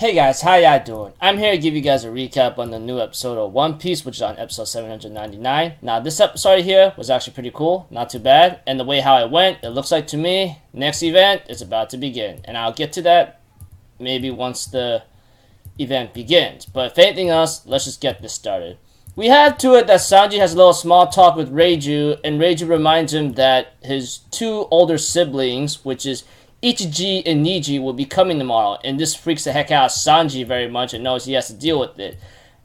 Hey guys, how y'all doing? I'm here to give you guys a recap on the new episode of One Piece, which is on episode 799. Now, this episode here was actually pretty cool, not too bad. And the way how it went, it looks like to me, next event is about to begin. And I'll get to that maybe once the event begins. But if anything else, let's just get this started. We have to it that Sanji has a little small talk with Reiju, and Reiju reminds him that his two older siblings, which is Ichiji and Niji, will be coming tomorrow, and this freaks the heck out of Sanji very much and knows he has to deal with it.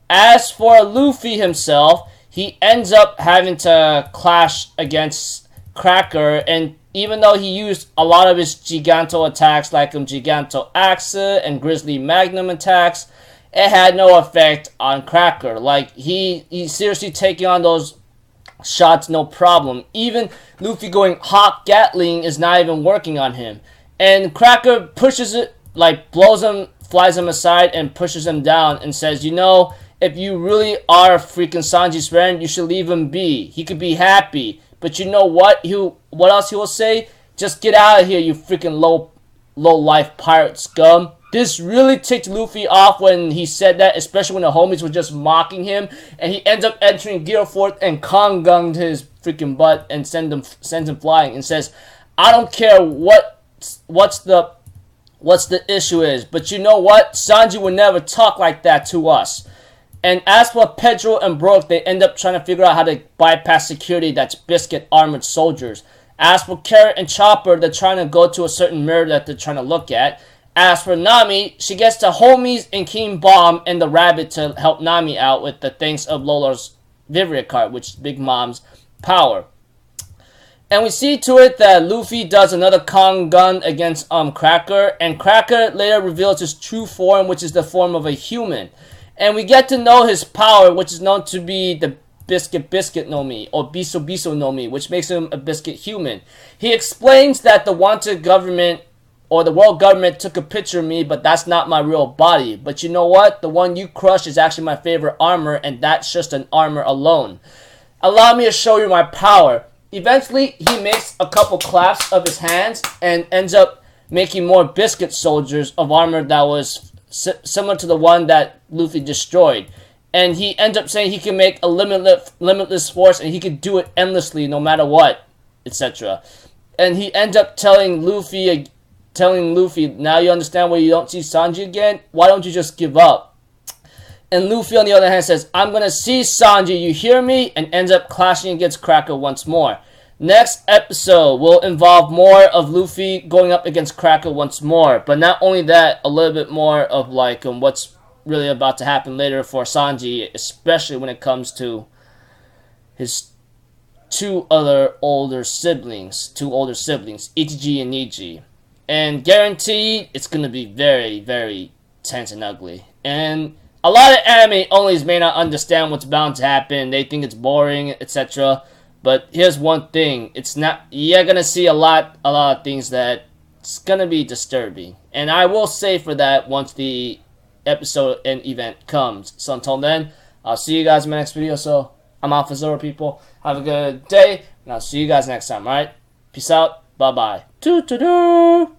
As for Luffy himself, he ends up having to clash against Cracker, and even though he used a lot of his Giganto attacks like Giganto Axe and Grizzly Magnum attacks, it had no effect on Cracker. Like, he's seriously taking on those shots no problem. Even Luffy going Hawk Gatling is not even working on him. And Cracker pushes it, like blows him, flies him aside, and pushes him down and says, you know, if you really are freaking Sanji's friend, you should leave him be. He could be happy. But you know what? What else he will say? Just get out of here, you freaking low life pirate scum. This really ticked Luffy off when he said that, especially when the homies were just mocking him, and he ends up entering Gearfort and Kongunged his freaking butt and sends him flying and says, I don't care what's the issue is, but you know what? Sanji would never talk like that to us. And as for Pedro and Brook, they end up trying to figure out how to bypass security that's Biscuit armored soldiers. As for Carrot and Chopper, they're trying to go to a certain mirror that they're trying to look at. As for Nami, she gets the homies and King Bomb and the rabbit to help Nami out with the thanks of Lola's Vivria card, which is Big Mom's power. And we see to it that Luffy does another Kong gun against Cracker, and Cracker later reveals his true form, which is the form of a human. And we get to know his power, which is known to be the Biscuit no Mi, or Biso no Mi, which makes him a biscuit human. He explains that the wanted government, or the world government, took a picture of me, but that's not my real body. But you know what? The one you crushed is actually my favorite armor, and that's just an armor alone. Allow me to show you my power. Eventually, he makes a couple claps of his hands and ends up making more biscuit soldiers of armor that was similar to the one that Luffy destroyed. And he ends up saying he can make a limitless force and he can do it endlessly no matter what, etc. And he ends up telling Luffy, now you understand why you don't see Sanji again? Why don't you just give up? And Luffy, on the other hand, says, I'm going to see Sanji, you hear me? And ends up clashing against Cracker once more. Next episode will involve more of Luffy going up against Cracker once more. But not only that, a little bit more of like what's really about to happen later for Sanji, especially when it comes to his two older siblings, Ichiji and Niji. And guaranteed, it's going to be very, very tense and ugly. And a lot of anime onlys may not understand what's bound to happen. They think it's boring, etc. But here's one thing: it's not. You're gonna see a lot of things that it's gonna be disturbing. And I will say for that once the episode and event comes. So until then, I'll see you guys in my next video. So I'm out for Zoro, people. Have a good day, and I'll see you guys next time. All right, peace out. Bye bye. Toodaloo.